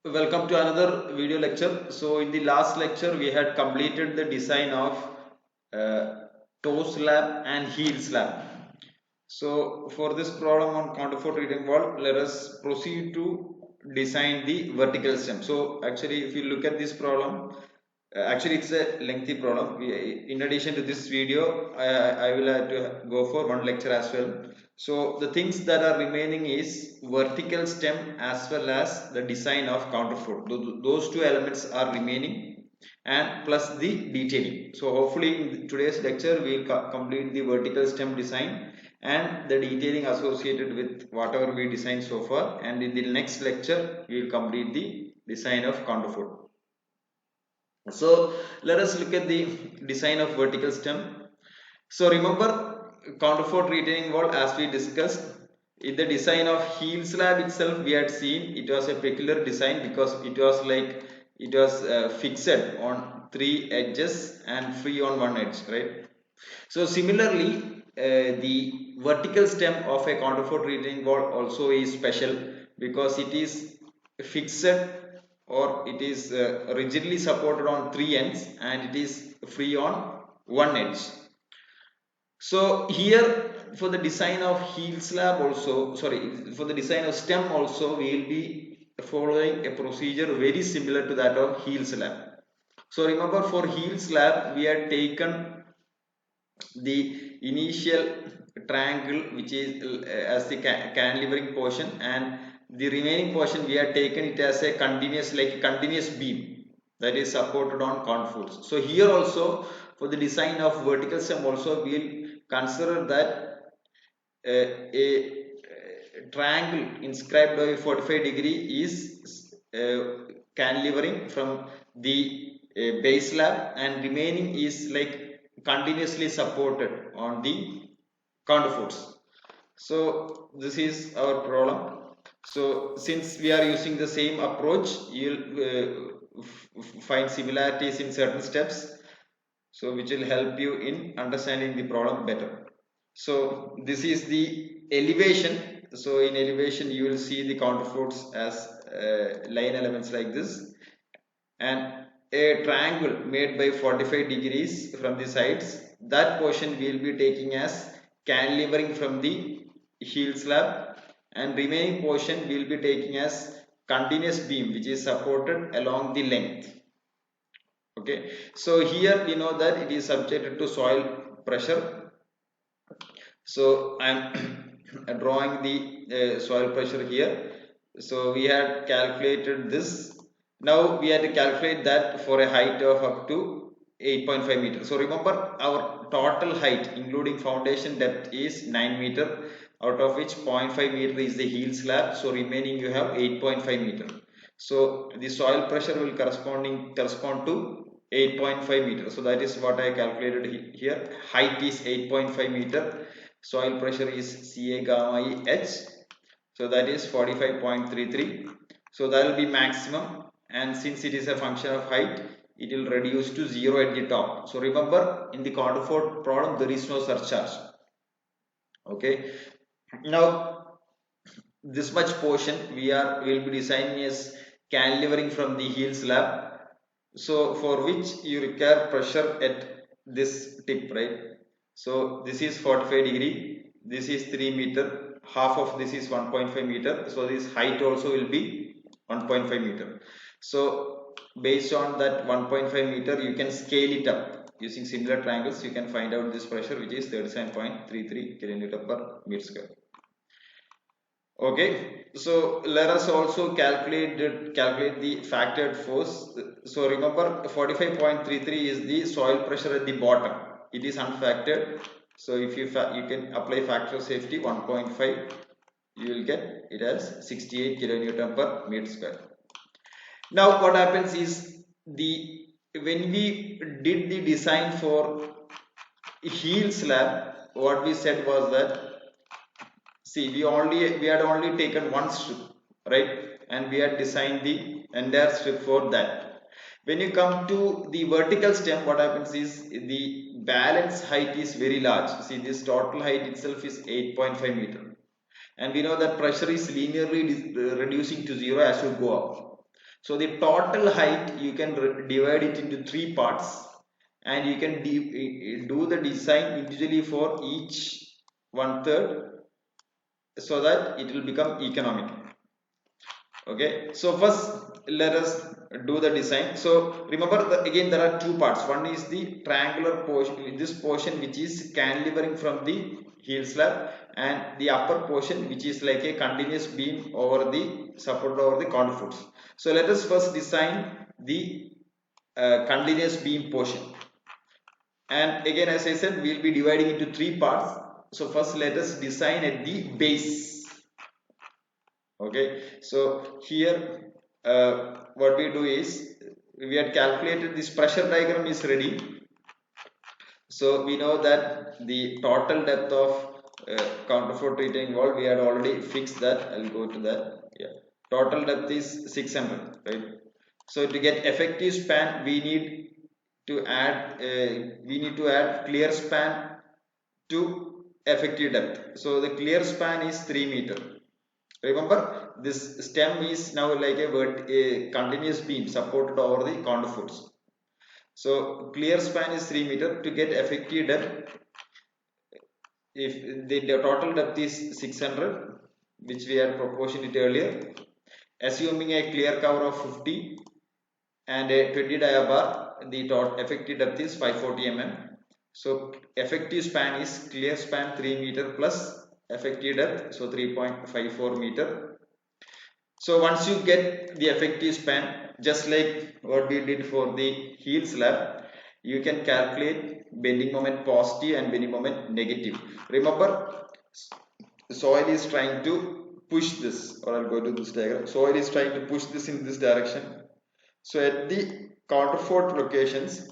Welcome to another video lecture. So in the last lecture we had completed the design of toe slab and heel slab. So for this problem on counterfort retaining wall, let us proceed to design the vertical stem. So actually if you look at this problem, actually it's a lengthy problem. In addition to this video, I will have to go for one lecture as well. So the things that are remaining is vertical stem as well as the design of counterfort. Those two elements are remaining and plus the detailing. So hopefully in today's lecture we will complete the vertical stem design and the detailing associated with whatever we designed so far, and in the next lecture we will complete the design of counterfort. So let us look at the design of vertical stem. So remember counterfort retaining wall, as we discussed in the design of heel slab itself, we had seen it was a peculiar design because it was fixed on three edges and free on one edge, right? So similarly, the vertical stem of a counterfort retaining wall also is special because it is fixed or it is rigidly supported on three ends and it is free on one edge. So here for the design of heel slab also, sorry, for the design of stem also, we will be following a procedure very similar to that of heel slab. So remember for heel slab, we had taken the initial triangle which is as the cantilevering portion, and the remaining portion we have taken it as a continuous beam that is supported on conforts. So here also for the design of vertical stem also we will consider that a triangle inscribed by 45-degree is cantilevering from the base slab, and remaining is like continuously supported on the counterforts. So this is our problem. So since we are using the same approach, you'll find similarities in certain steps, so which will help you in understanding the problem better. So this is the elevation. So in elevation you will see the counterforts as line elements like this, and a triangle made by 45 degrees from the sides, that portion we will be taking as cantilevering from the heel slab, and remaining portion we will be taking as continuous beam which is supported along the length. Okay, so here we know that it is subjected to soil pressure. So I'm drawing the soil pressure here. So we had calculated this. Now we had to calculate that for a height of up to 8.5 meters. So remember our total height including foundation depth is 9 meter, out of which 0.5 meter is the heel slab, so remaining you have 8.5 meter. So the soil pressure will correspond to 8.5 meter. So that is what I calculated here. Height is 8.5 meter, soil pressure is Ca gamma E H, so that is 45.33. so that will be maximum, and since it is a function of height, it will reduce to 0 at the top. So remember in the counterfort problem there is no surcharge. Okay, now this much portion will be designing as cantilevering from the heel slab, so for which you require pressure at this tip, right? So this is 45-degree, this is 3 meter, half of this is 1.5 meter, so this height also will be 1.5 meter. So based on that 1.5 meter you can scale it up using similar triangles. You can find out this pressure, which is 37.33 kilonewton per meter square. Okay, so let us also calculate the factored force. So remember 45.33 is the soil pressure at the bottom. It is unfactored. So if you can apply factor of safety 1.5, you will get it as 68 kilonewton per meter square. Now what happens is, when we did the design for heel slab, what we said was that, see, we had only taken one strip, right? And we had designed the entire strip for that. When you come to the vertical stem, what happens is the balance height is very large. See, this total height itself is 8.5 meter, and we know that pressure is linearly reducing to 0 as you go up. So the total height you can divide it into three parts, and you can do the design individually for each one third, so that it will become economic. Okay, so first let us do the design. So remember, again there are two parts. One is the triangular portion, this portion which is cantilevering from the heel slab, and the upper portion which is like a continuous beam over the supported over the counterforts. So let us first design the continuous beam portion, and again as I said, we will be dividing into three parts. So first let us design at the base. Okay, so here what we do is, we had calculated this pressure diagram is ready. So we know that the total depth of counterfort retaining wall, we had already fixed that. I'll go to that. Yeah, total depth is 600, right? So to get effective span, we need to add clear span to effective depth. So the clear span is 3 meter. Remember, this stem is now like a continuous beam supported over the counterforts. So clear span is 3 meter. To get effective depth, if the total depth is 600, which we had proportioned it earlier, assuming a clear cover of 50 and a 20 dia bar, the total effective depth is 540 mm. So effective span is clear span 3 meter plus effective depth, so 3.54 meter. So once you get the effective span, just like what we did for the heel slab, you can calculate bending moment positive and bending moment negative. Remember, soil is trying to push this, or I'll go to this diagram. Soil is trying to push this in this direction. So at the counterfort locations,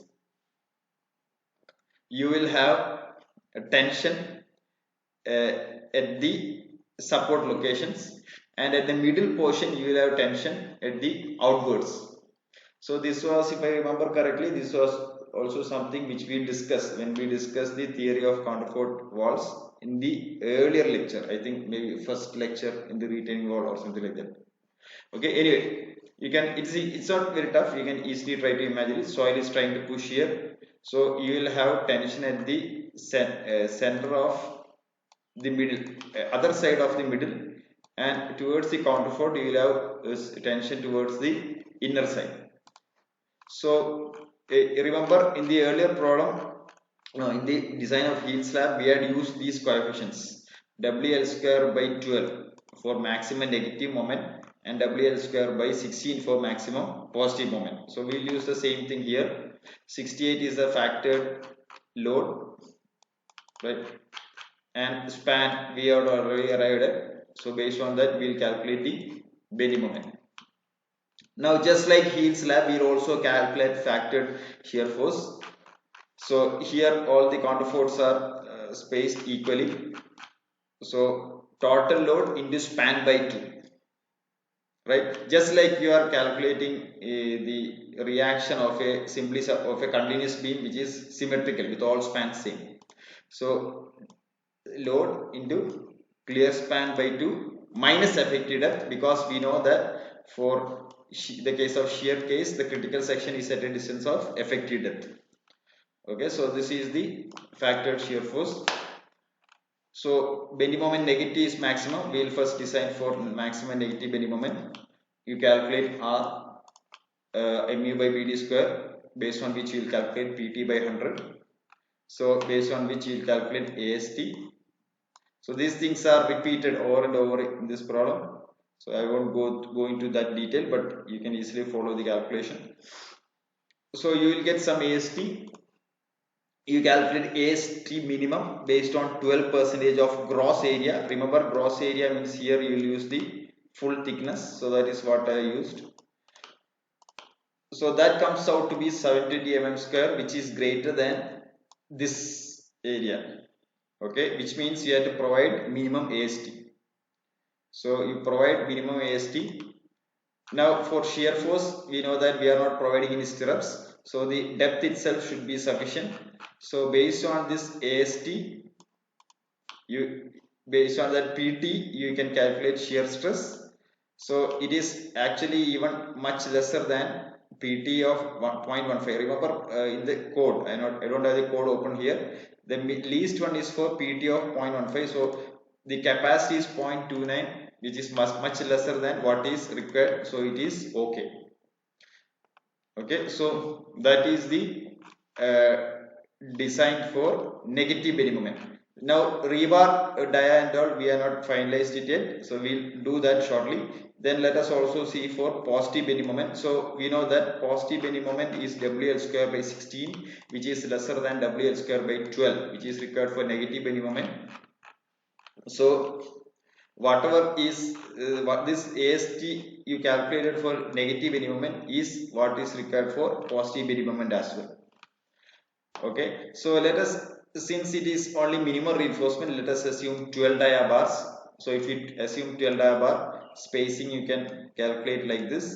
you will have a tension at the support locations, and at the middle portion you will have tension at the outwards. So this was, if I remember correctly, this was also something which we discussed when we discussed the theory of counterfort walls in the earlier lecture. I think maybe first lecture in the retaining wall or something like that. Okay, anyway, you can, it's not very tough, you can easily try to imagine it. Soil is trying to push here, so you will have tension at the center of the middle, other side of the middle, and towards the counterfort you will have tension towards the inner side. So remember, in the earlier problem, no, in the design of heel slab, we had used these coefficients, WL square by 12 for maximum negative moment and WL square by 16 for maximum positive moment. So we'll use the same thing here. 68 is the factored load, right? And span we have already arrived at. So based on that, we'll calculate the bending moment. Now, just like heel slab, we'll also calculate factored shear force. So here all the counterforts are spaced equally. So total load into span by 2, right? Just like you are calculating the reaction of a of a continuous beam which is symmetrical with all spans same. So load into clear span by 2 minus effective depth, because we know that for the case of shear case, the critical section is at a distance of effective depth. Okay, so this is the factored shear force. So bending moment negative is maximum. We will first design for maximum negative bending moment. You calculate R mu by Bd square, based on which you will calculate Pt by 100. So based on which you will calculate AST. So these things are repeated over and over in this problem. So I won't go into that detail, but you can easily follow the calculation. So you will get some AST. You calculate AST minimum based on 12% of gross area. Remember, gross area means here you will use the full thickness. So that is what I used. So that comes out to be 720 mm square, which is greater than this area. Okay, which means you have to provide minimum AST. So you provide minimum AST. Now for shear force, we know that we are not providing any stirrups. So the depth itself should be sufficient. So based on this AST, based on that PT, you can calculate shear stress. So it is actually even much lesser than PT of 1.15. Remember, in the code, I don't have the code open here. The least one is for PT of 0.15. So the capacity is 0.29, which is much lesser than what is required. So it is okay. Okay, so that is the uh, design for negative bending moment. Now rebar dia and all we are not finalized it yet, so we'll do that shortly. Then let us also see for positive bending moment. So we know that positive bending moment is WL square by 16, which is lesser than WL square by 12, which is required for negative bending moment. So whatever is what this AST you calculated for negative bending moment is what is required for positive bending moment as well. Okay, so let us, since it is only minimum reinforcement, let us assume 12 dia bars. So if you assume 12 dia bar, spacing you can calculate like this.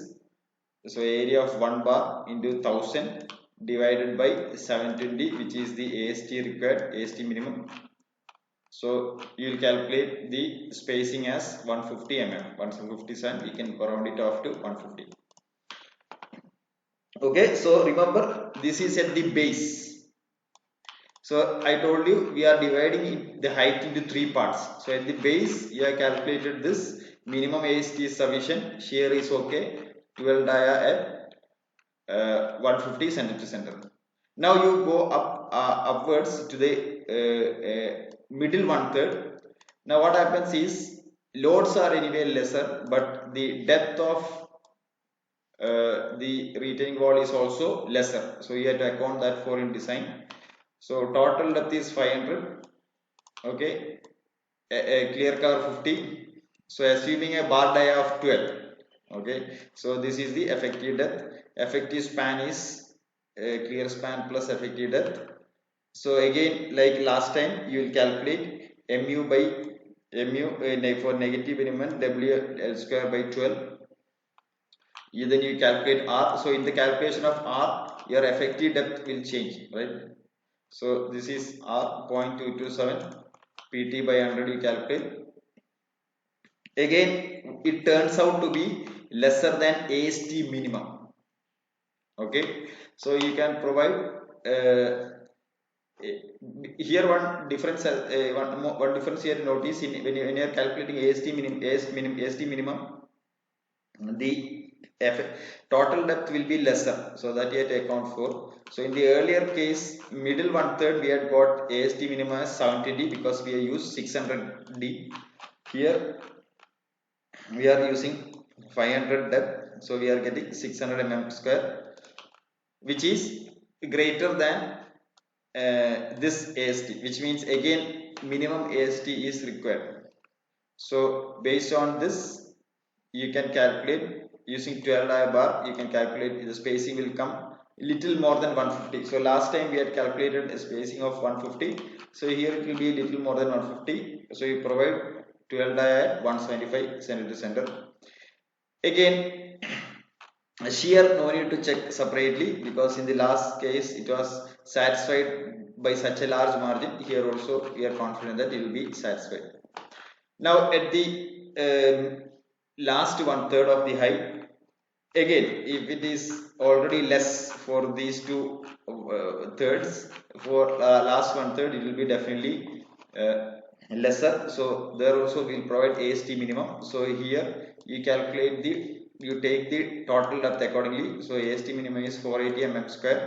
So area of 1 bar into 1000 divided by 720, which is the AST required, AST minimum. So you will calculate the spacing as 150 mm, 157, we can round it off to 150. Okay, so remember this is at the base. So I told you we are dividing the height into 3 parts. So at the base you have calculated this minimum AST is sufficient, shear is okay, 12 dia at 150 center to center. Now you go up upwards to the middle 1/3. Now what happens is loads are anyway lesser, but the depth of the retaining wall is also lesser. So you have to account that for in design. So total depth is 500. Okay, a clear cover 50. So assuming a bar dia of 12. Okay, so this is the effective depth. Effective span is clear span plus effective depth. So again, like last time, you will calculate mu by mu for negative minimum WL square by 12. Then you calculate R. So in the calculation of R, your effective depth will change, right? So this is R 0.227 PT by 100 you calculate. Again, it turns out to be lesser than AST minimum. Okay, so you can provide here one difference, one difference here notice in when you are calculating AST minimum, the total depth will be lesser, so that you have to account for. So in the earlier case, middle 1/3 we had got AST minimum as 70D because we have used 600D. Here we are using 500 depth, so we are getting 600 mm square, which is greater than this AST, which means again minimum AST is required. So based on this you can calculate using 12 dia bar, you can calculate the spacing will come little more than 150. So last time we had calculated a spacing of 150, so here it will be a little more than 150. So you provide 12 dia at 175 center to center. Again, shear no need to check separately because in the last case it was satisfied by such a large margin. Here also we are confident that it will be satisfied. Now at the last 1/3 of the height, again if it is already less for these two thirds, for last 1/3 it will be definitely lesser. So there also we will provide AST minimum. So here you calculate the, you take the total depth accordingly. So AST minimum is 480 mm square.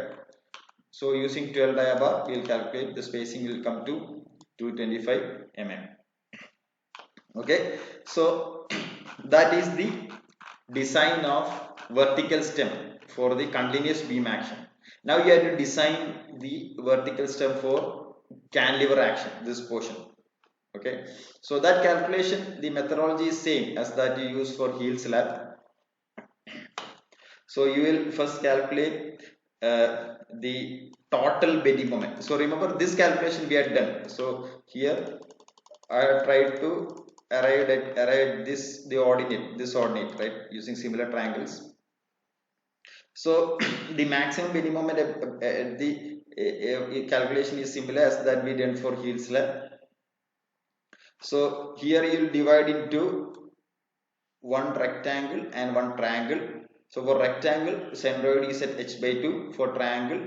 So using 12 dia bar we will calculate the spacing will come to 225 mm. Okay, so that is the design of vertical stem for the continuous beam action. Now you have to design the vertical stem for cantilever action, this portion. Okay, so that calculation, the methodology is same as that you use for heel slab. So you will first calculate the total bending moment. So remember this calculation we had done. So here I have tried to arrive at this, the ordinate, this ordinate, right, using similar triangles. So the maximum bending moment the calculation is similar as that we done for heel slab. So here you will divide into one rectangle and one triangle. So for rectangle, centroid is at h by 2. For triangle,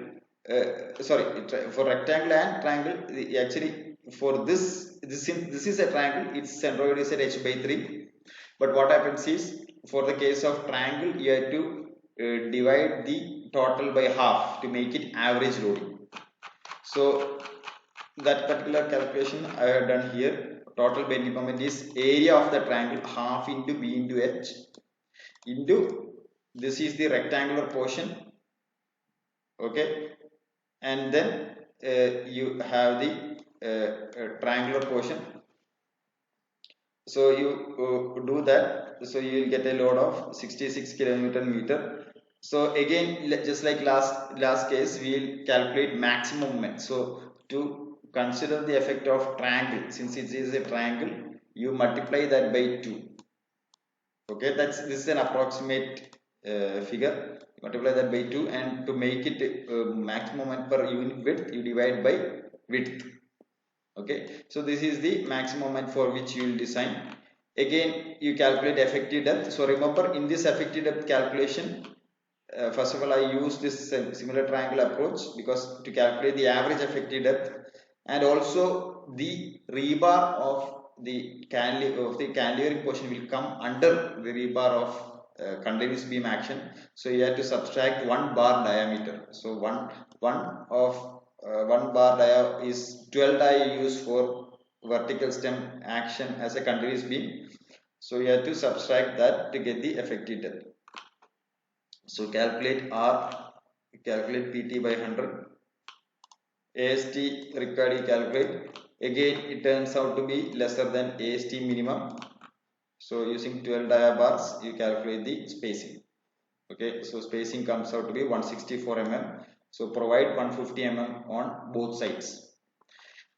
for rectangle and triangle, actually for this is a triangle, its centroid is at h by 3. But what happens is, for the case of triangle, you have to divide the total by half to make it average loading. So that particular calculation I have done here. Total bending moment is area of the triangle half into b into h into, this is the rectangular portion, okay, and then you have the triangular portion. So you do that, so you will get a load of 66 kilonewton meter. So again, just like last case, we will calculate maximum moment. So to consider the effect of triangle, since it is a triangle, you multiply that by 2. Okay, this is an approximate figure. Multiply that by 2, and to make it maximum moment per unit width, you divide by width. Okay, so this is the maximum moment for which you will design. Again, you calculate effective depth. So remember, in this effective depth calculation, first of all, I use this similar triangle approach because to calculate the average effective depth, and also the rebar of the cantilevering portion will come under the rebar of continuous beam action. So you have to subtract 1 bar diameter. So one bar dia is 12 die used for vertical stem action as a continuous beam. So you have to subtract that to get the effective depth. So calculate R, calculate PT by 100. AST required you calculate. Again, it turns out to be lesser than AST minimum. So using 12 dia bars, you calculate the spacing. Okay, so spacing comes out to be 164 mm. So provide 150 mm on both sides.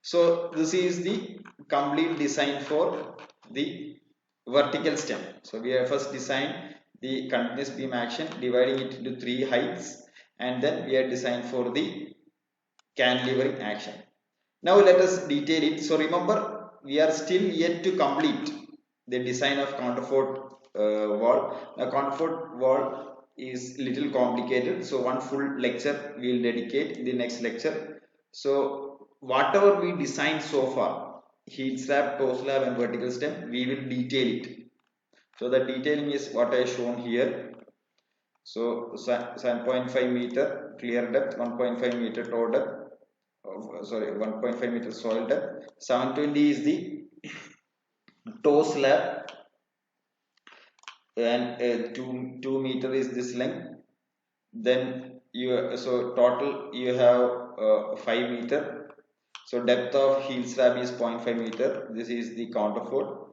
So this is the complete design for the vertical stem. So we have first designed the continuous beam action, dividing it into 3 heights, and then we have designed for the cantilevering action. Now let us detail it. So remember, we are still yet to complete the design of counterfort wall. Now counterfort wall is little complicated, so one full lecture we will dedicate in the next lecture. So whatever we designed so far, heat slab, toe slab and vertical stem, we will detail it. So the detailing is what I have shown here. So 7.5 meter clear depth, 1.5 meter toe depth, 1.5 meter soil depth, 720 is the toe slab, and 2 meter is this length. Then so total you have 5 meter. So depth of heel slab is 0.5 meter. This is the counterfort,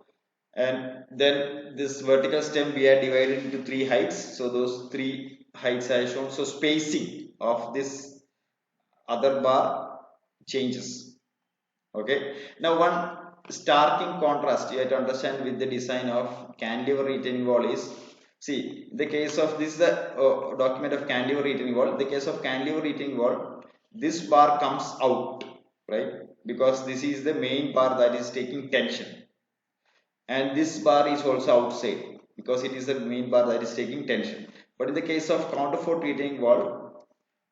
and then this vertical stem we are divided into 3 heights. So those 3 heights are shown. So spacing of this other bar changes. Okay, now one starking contrast you have to understand with the design of cantilever retaining wall is, see, in the case of this is the document of cantilever retaining wall. In the case of cantilever retaining wall, this bar comes out, right, because this is the main bar that is taking tension, and this bar is also outside because it is the main bar that is taking tension. But in the case of counterfort retaining wall,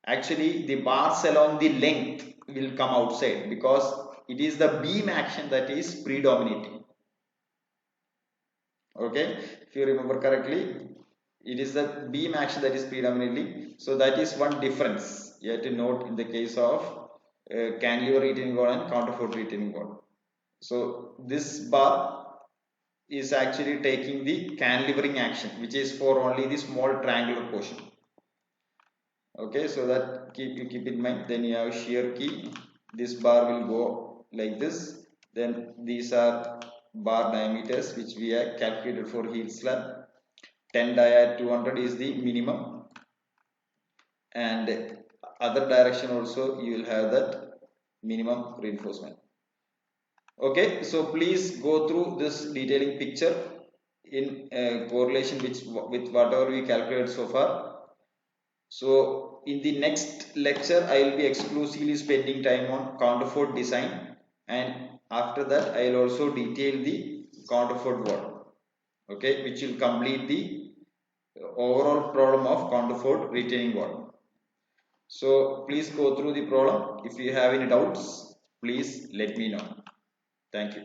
actually the bars along the length will come outside because it is the beam action that is predominating. Okay, if you remember correctly, it is the beam action that is predominantly. So that is one difference you have to note in the case of cantilever retaining wall and counterfort retaining wall. So this bar is actually taking the cantilevering action, which is for only the small triangular portion. Okay, so that keep in mind. Then you have shear key. This bar will go like this. Then these are bar diameters which we have calculated for heel slab. 10 dia 200 is the minimum, and other direction also you will have that minimum reinforcement. Okay, so please go through this detailing picture in correlation with whatever we calculated so far. So in the next lecture, I will be exclusively spending time on counterfort design, and after that I will also detail the counterfort wall. okay, which will complete the overall problem of counterfort retaining wall. So please go through the problem. If you have any doubts, please let me know. Thank you.